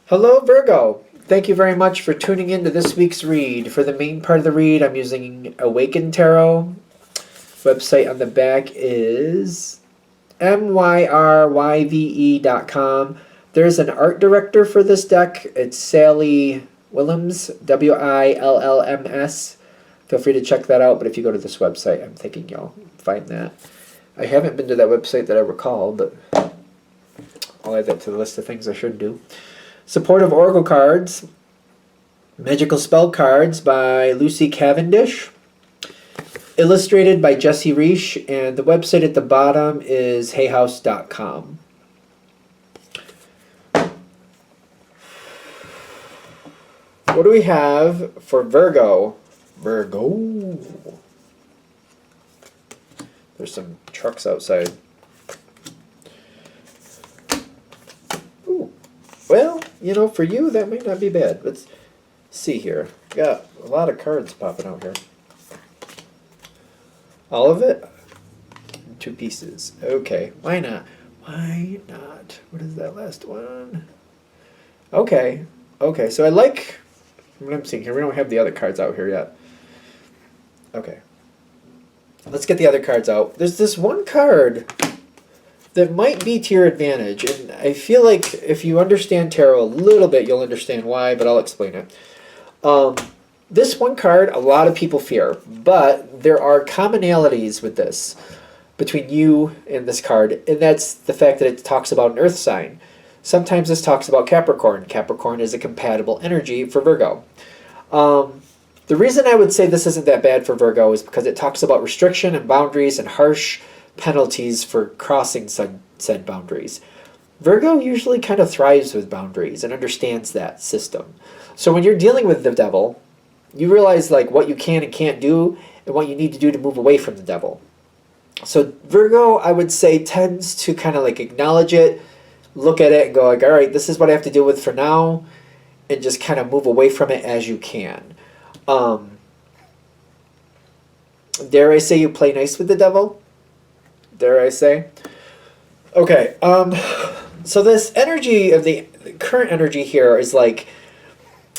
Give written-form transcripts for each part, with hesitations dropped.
Hello, Virgo. Thank you very much for tuning in to this week's read. For the main part of the read, I'm using Awaken Tarot. Website on the back is myryve.com. There's an art director for this deck. It's Sally Willems, Willms. Feel free to check that out, but if you go to this website, I'm thinking you'll find that. I haven't been to that website that I recall, but I'll add that to the list of things I should do. Supportive Oracle cards, Magical Spell cards by Lucy Cavendish, illustrated by Jesse Reish, and the website at the bottom is hayhouse.com. What do we have for Virgo? Virgo. There's some trucks outside. Ooh. Well, you know, for you, that might not be bad. Let's see here. Got a lot of cards popping out here. All of it? In 2 pieces. Okay, why not? Why not? What is that last one? Okay, okay, so I like what I'm seeing here. We don't have the other cards out here yet. Okay. Let's get the other cards out. There's this one card that might be to your advantage, and I feel like if you understand tarot a little bit, you'll understand why, but I'll explain it. This one card, a lot of people fear, but there are commonalities with this between you and this card, and that's the fact that it talks about an earth sign. Sometimes this talks about Capricorn. Capricorn is a compatible energy for Virgo. The reason I would say this isn't that bad for Virgo is because it talks about restriction and boundaries and harsh penalties for crossing said boundaries. Virgo usually kind of thrives with boundaries and understands that system. So when you're dealing with the devil, you realize like what you can and can't do and what you need to do to move away from the devil. So Virgo, I would say, tends to kind of like acknowledge it, look at it and go like, all right, this is what I have to deal with for now, and just kind of move away from it as you can. Dare I say you play nice with the devil? Dare I say? Okay, so this energy of the current energy here is like,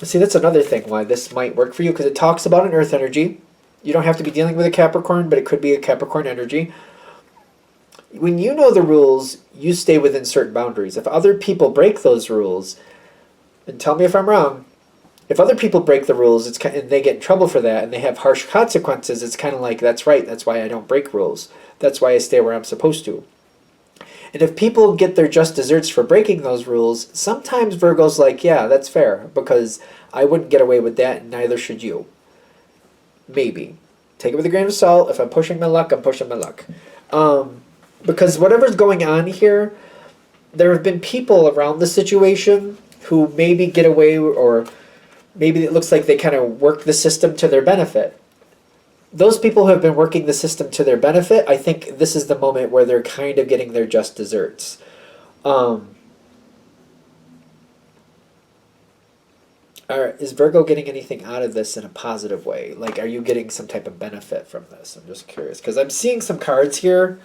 see, that's another thing why this might work for you, because it talks about an earth energy. You don't have to be dealing with a Capricorn, but it could be a Capricorn energy. When you know the rules, you stay within certain boundaries. If other people break those rules, and tell me if I'm wrong, if other people break the rules, and they get in trouble for that, and they have harsh consequences, it's kind of like, that's right, that's why I don't break rules. That's why I stay where I'm supposed to. And if people get their just desserts for breaking those rules, sometimes Virgo's like, yeah, that's fair, because I wouldn't get away with that, and neither should you. Maybe. Take it with a grain of salt. If I'm pushing my luck, I'm pushing my luck. Because whatever's going on here, there have been people around the situation who maybe get away, or maybe it looks like they kind of work the system to their benefit. Those people who have been working the system to their benefit, I think this is the moment where they're kind of getting their just desserts. Is Virgo getting anything out of this in a positive way? Like, are you getting some type of benefit from this? I'm just curious, because I'm seeing some cards here.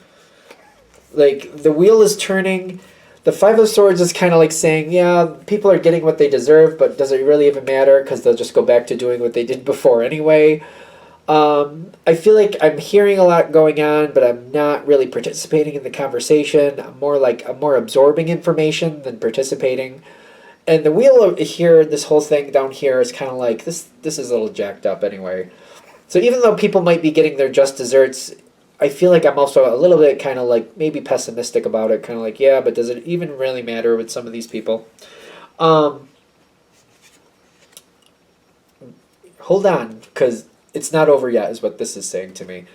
Like, the wheel is turning. The Five of Swords is kind of like saying, yeah, people are getting what they deserve, but does it really even matter? Because they'll just go back to doing what they did before anyway. I feel like I'm hearing a lot going on, but I'm not really participating in the conversation. I'm more absorbing information than participating. And the wheel here, this whole thing down here is kind of like, this is a little jacked up anyway. So even though people might be getting their just desserts, I feel like I'm also a little bit kind of like maybe pessimistic about it. Kind of like, yeah, but does it even really matter with some of these people? Hold on, because it's not over yet is what this is saying to me.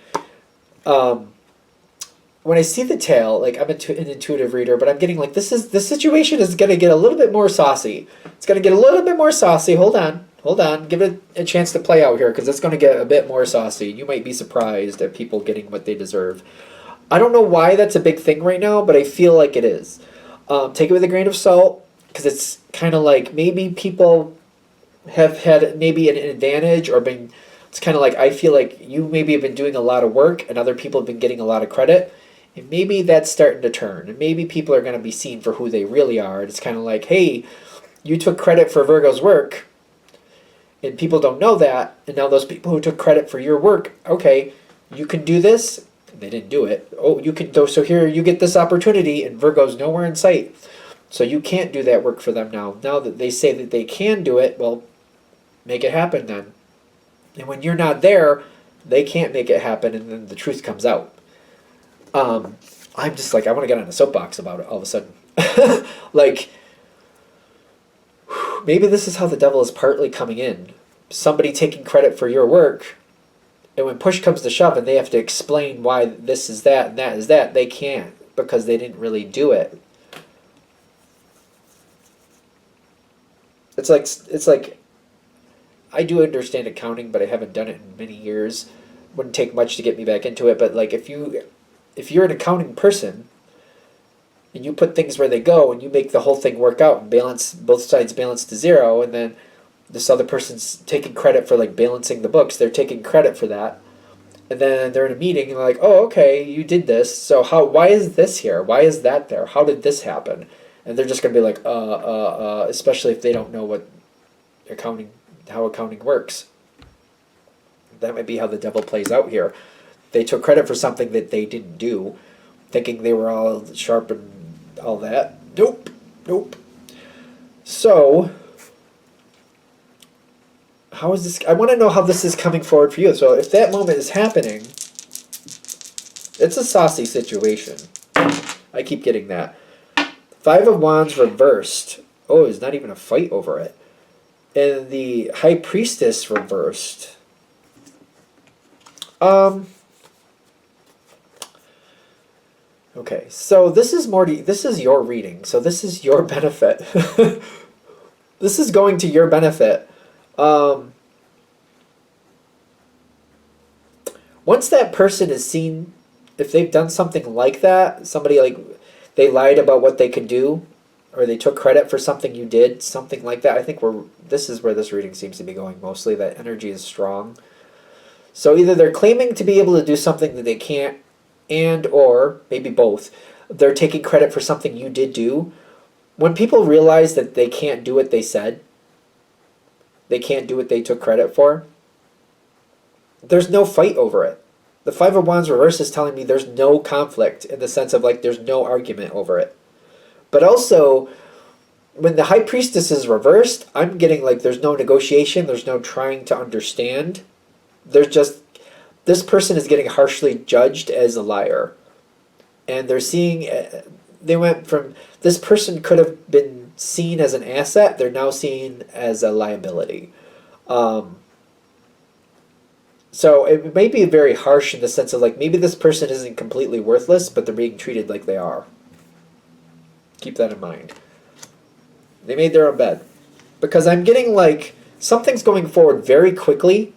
When I see the tail, like, I'm an intuitive reader, but I'm getting like, the situation is going to get a little bit more saucy. It's going to get a little bit more saucy. Hold on. Give it a chance to play out here, because it's going to get a bit more saucy. You might be surprised at people getting what they deserve. I don't know why that's a big thing right now, but I feel like it is. Take it with a grain of salt, because it's kind of like maybe people have had maybe an advantage or been... It's kind of like, I feel like you maybe have been doing a lot of work and other people have been getting a lot of credit. And maybe that's starting to turn. And maybe people are going to be seen for who they really are. And it's kind of like, hey, you took credit for Virgo's work, and people don't know that, and now those people who took credit for your work, okay, you can do this, and they didn't do it. Oh, you can do, so here you get this opportunity, and Virgo's nowhere in sight. So you can't do that work for them now. Now that they say that they can do it, well, make it happen then. And when you're not there, they can't make it happen, and then the truth comes out. I'm just like, I want to get on a soapbox about it all of a sudden. Like, maybe this is how the devil is partly coming in. Somebody taking credit for your work, and when push comes to shove and they have to explain why this is that and that is that, they can't because they didn't really do it. It's like I do understand accounting, but I haven't done it in many years. Wouldn't take much to get me back into it, but like if you're an accounting person and you put things where they go and you make the whole thing work out and balance both sides balance to zero, and then this other person's taking credit for like balancing the books, they're taking credit for that, and then they're in a meeting and they're like, oh, okay, you did this, so why is this here, why is that there, how did this happen? And they're just gonna be like especially if they don't know how accounting works. That might be how the devil plays out here. They took credit for something that they didn't do, thinking they were all sharp and all that. Nope. So, how is this? I want to know how this is coming forward for you. So, if that moment is happening, it's a saucy situation. I keep getting that. Five of Wands reversed. Oh, there's not even a fight over it. And the High Priestess reversed. Okay, so this is this is your reading, so this is your benefit. This is going to your benefit. Once that person is seen, if they've done something like that, somebody like, they lied about what they could do, or they took credit for something you did, something like that, I think this is where this reading seems to be going mostly, that energy is strong. So either they're claiming to be able to do something that they can't, and or maybe both, they're taking credit for something you did do. When people realize that they can't do what they said, they can't do what they took credit for, there's no fight over it. The Five of Wands reverse is telling me there's no conflict, in the sense of like there's no argument over it. But also, when the High Priestess is reversed, I'm getting like there's no negotiation, there's no trying to understand. There's just, this person is getting harshly judged as a liar. And they're seeing, they went from, this person could have been seen as an asset, they're now seen as a liability. So it may be very harsh in the sense of like, maybe this person isn't completely worthless, but they're being treated like they are. Keep that in mind. They made their own bed. Because I'm getting like, something's going forward very quickly.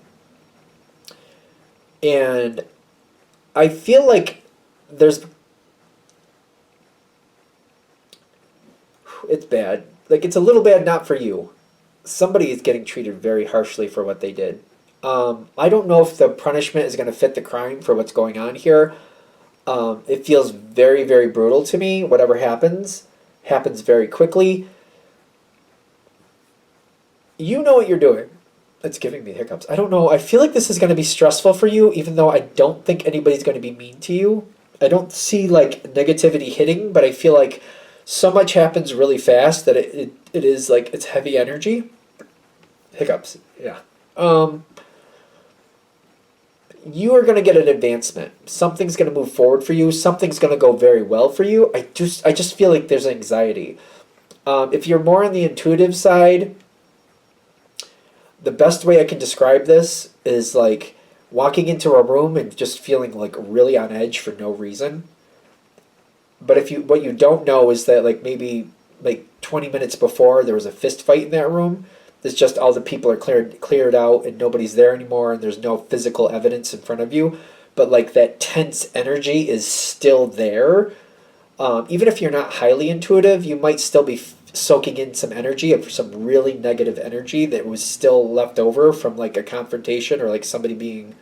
And I feel like it's bad. Like, it's a little bad not for you. Somebody is getting treated very harshly for what they did. I don't know if the punishment is going to fit the crime for what's going on here. It feels very, very brutal to me. Whatever happens very quickly. You know what you're doing. It's giving me hiccups. I don't know. I feel like this is going to be stressful for you, even though I don't think anybody's going to be mean to you. I don't see like negativity hitting, but I feel like so much happens really fast that it is like, it's heavy energy. Hiccups. Yeah. You are going to get an advancement. Something's going to move forward for you. Something's going to go very well for you. I just feel like there's anxiety. If you're more on the intuitive side, the best way I can describe this is like walking into a room and just feeling like really on edge for no reason. But what you don't know is that like maybe like 20 minutes before there was a fist fight in that room. It's just all the people are cleared out and nobody's there anymore and there's no physical evidence in front of you. But like that tense energy is still there. Even if you're not highly intuitive, you might still be soaking in some energy, of some really negative energy that was still left over from like a confrontation or like something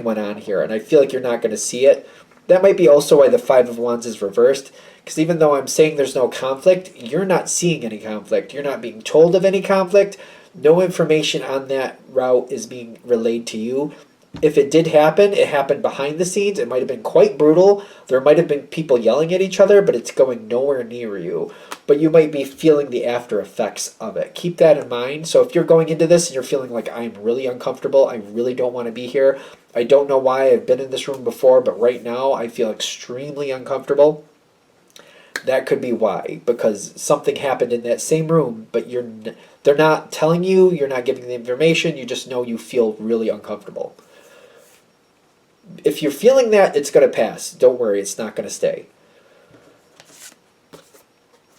went on here, and I feel like you're not going to see it. That might be also why the Five of Wands is reversed. Because even though I'm saying there's no conflict, you're not seeing any conflict. You're not being told of any conflict. No information on that route is being relayed to you. If it did happen, it happened behind the scenes. It might have been quite brutal. There might have been people yelling at each other, but it's going nowhere near you. But you might be feeling the after effects of it. Keep that in mind. So if you're going into this and you're feeling like I'm really uncomfortable, I really don't want to be here, I don't know why I've been in this room before, but right now I feel extremely uncomfortable. That could be why, because something happened in that same room, but they're not telling you, you're not giving the information, you just know you feel really uncomfortable. If you're feeling that, it's going to pass. Don't worry, it's not going to stay.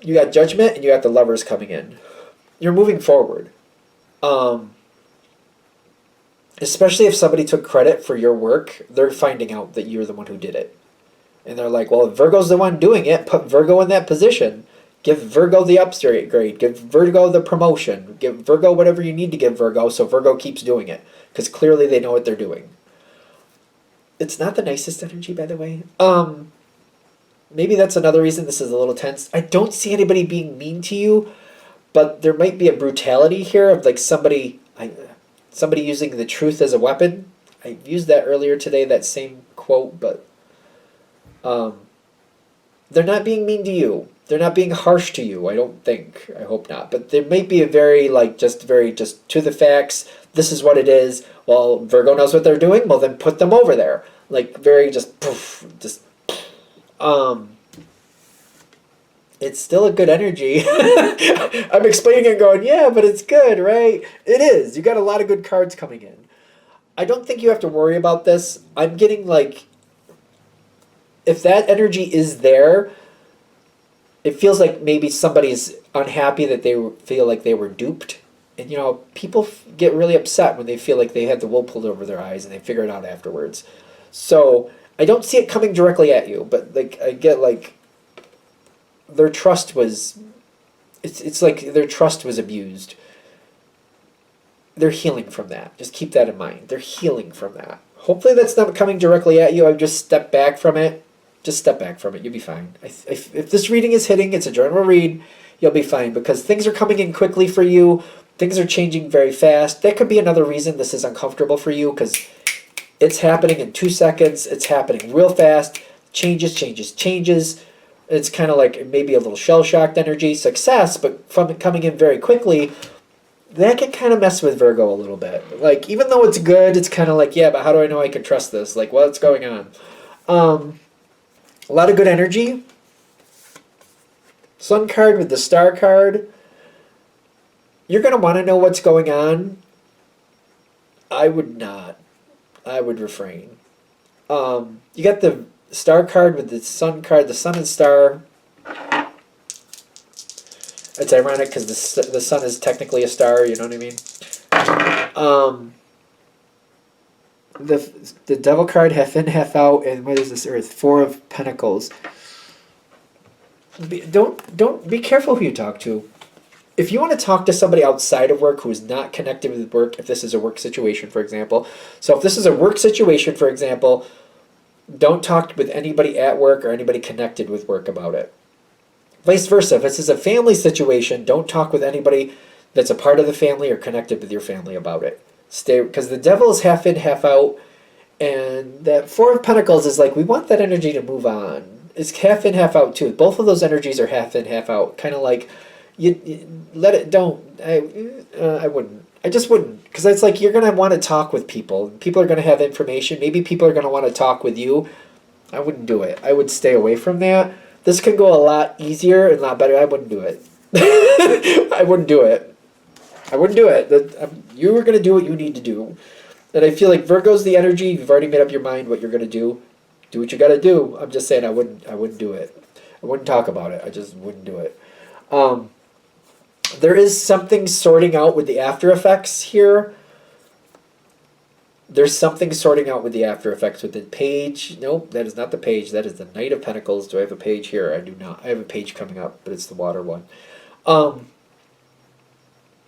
You got Judgment and you got the Lovers coming in. You're moving forward. Especially if somebody took credit for your work, they're finding out that you're the one who did it. And they're like, well, if Virgo's the one doing it, put Virgo in that position. Give Virgo the upgrade. Give Virgo the promotion. Give Virgo whatever you need to give Virgo so Virgo keeps doing it. Because clearly they know what they're doing. It's not the nicest energy, by the way. Maybe that's another reason this is a little tense. I don't see anybody being mean to you, but there might be a brutality here of like somebody using the truth as a weapon. I used that earlier today, that same quote, but they're not being mean to you. They're not being harsh to you, I don't think. I hope not. But there may be a very to the facts. This is what it is. Well, Virgo knows what they're doing. Well, then put them over there. Like very it's still a good energy. I'm explaining it going, yeah, but it's good, right? It is. You got a lot of good cards coming in. I don't think you have to worry about this. I'm getting like, if that energy is there, it feels like maybe somebody's unhappy that they feel like they were duped. And, you know, people get really upset when they feel like they had the wool pulled over their eyes and they figure it out afterwards. So I don't see it coming directly at you, but like I get like their trust was, it's like their trust was abused. They're healing from that. Just keep that in mind. They're healing from that. Hopefully that's not coming directly at you. I just step back from it. Just step back from it. You'll be fine. If this reading is hitting, it's a general read, you'll be fine because things are coming in quickly for you. Things are changing very fast. That could be another reason this is uncomfortable for you because it's happening in 2 seconds. It's happening real fast. Changes. It's kind of like maybe a little shell-shocked energy. Success, but from coming in very quickly, that can kind of mess with Virgo a little bit. Like, even though it's good, it's kind of like, yeah, but how do I know I can trust this? Like, what's going on? A lot of good energy. Sun card with the star card. You're going to want to know what's going on. I would not. I would refrain. You got the star card with the sun card, the sun and star. It's ironic because the sun is technically a star, you know what I mean? The devil card, half in, half out, and what is this earth? 4 of Pentacles. Don't be careful who you talk to. If you want to talk to somebody outside of work who is not connected with work, if this is a work situation, for example. So if this is a work situation, for example, don't talk with anybody at work or anybody connected with work about it. Vice versa, if this is a family situation, don't talk with anybody that's a part of the family or connected with your family about it. Because the devil is half in, half out, and that 4 of Pentacles is like, we want that energy to move on. It's half in, half out too. Both of those energies are half in, half out. Kind of like, you let it, I wouldn't. I just wouldn't. Because it's like, you're going to want to talk with people. People are going to have information. Maybe people are going to want to talk with you. I wouldn't do it. I would stay away from that. This can go a lot easier and a lot better. I wouldn't do it. I wouldn't do it. I wouldn't do it. You are going to do what you need to do. And I feel like Virgo's the energy. You've already made up your mind what you're going to do. Do what you got to do. I'm just saying I wouldn't do it. I wouldn't talk about it. I just wouldn't do it. There is something sorting out with the after effects here. There's something sorting out with the after effects with the page. Nope, that is not the page. That is the Knight of Pentacles. Do I have a page here? I do not. I have a page coming up, but it's the water one.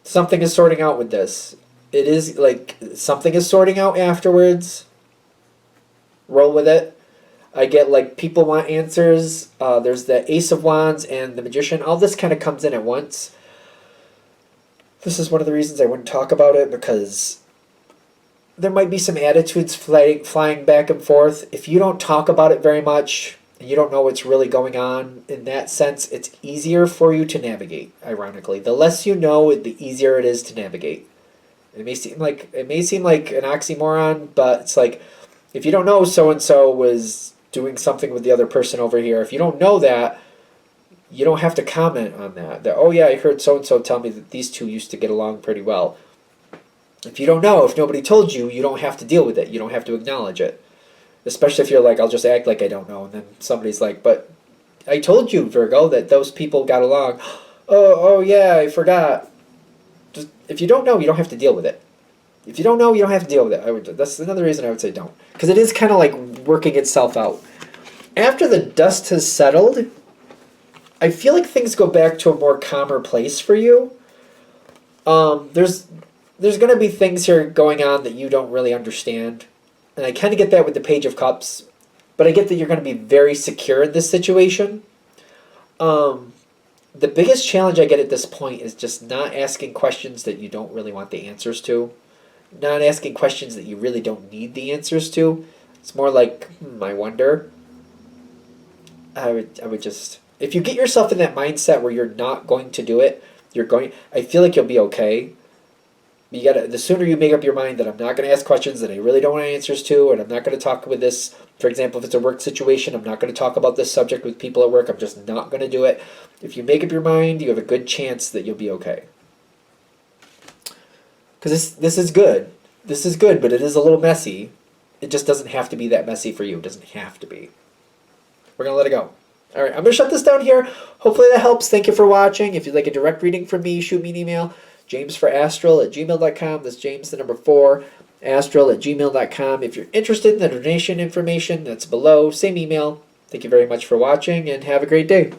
Something is sorting out with this. It is like something is sorting out afterwards. Roll with it. I get like people want answers. There's the Ace of Wands and the Magician. All this kind of comes in at once. This is one of the reasons I wouldn't talk about it, because there might be some attitudes flying back and forth. If you don't talk about it very much and you don't know what's really going on, in that sense, it's easier for you to navigate, ironically. The less you know, the easier it is to navigate. It may seem like an oxymoron, but it's like, if you don't know so-and-so was doing something with the other person over here, if you don't know that, you don't have to comment on that. Oh yeah, I heard so-and-so tell me that these two used to get along pretty well. If you don't know, if nobody told you, you don't have to deal with it. You don't have to acknowledge it. Especially if you're like, I'll just act like I don't know. And then somebody's like, but I told you, Virgo, that those people got along. Oh yeah, I forgot. Just, if you don't know, you don't have to deal with it. If you don't know, you don't have to deal with it. That's another reason I would say don't. Because it is kind of like working itself out. After the dust has settled, I feel like things go back to a more calmer place for you. There's going to be things here going on that you don't really understand. And I kind of get that with the Page of Cups. But I get that you're going to be very secure in this situation. The biggest challenge I get at this point is just not asking questions that you don't really want the answers to. Not asking questions that you really don't need the answers to. It's more like, I wonder. I would just... If you get yourself in that mindset where you're not going to do it, I feel like you'll be okay. The sooner you make up your mind that I'm not going to ask questions that I really don't want answers to, and I'm not going to talk with this, for example, if it's a work situation, I'm not going to talk about this subject with people at work, I'm just not going to do it. If you make up your mind, you have a good chance that you'll be okay. Because this is good. This is good, but it is a little messy. It just doesn't have to be that messy for you. It doesn't have to be. We're going to let it go. All right, I'm going to shut this down here. Hopefully that helps. Thank you for watching. If you'd like a direct reading from me, shoot me an email, jamesforastral@gmail.com. That's James, the number 4, astral@gmail.com. If you're interested in the donation information, that's below. Same email. Thank you very much for watching, and have a great day.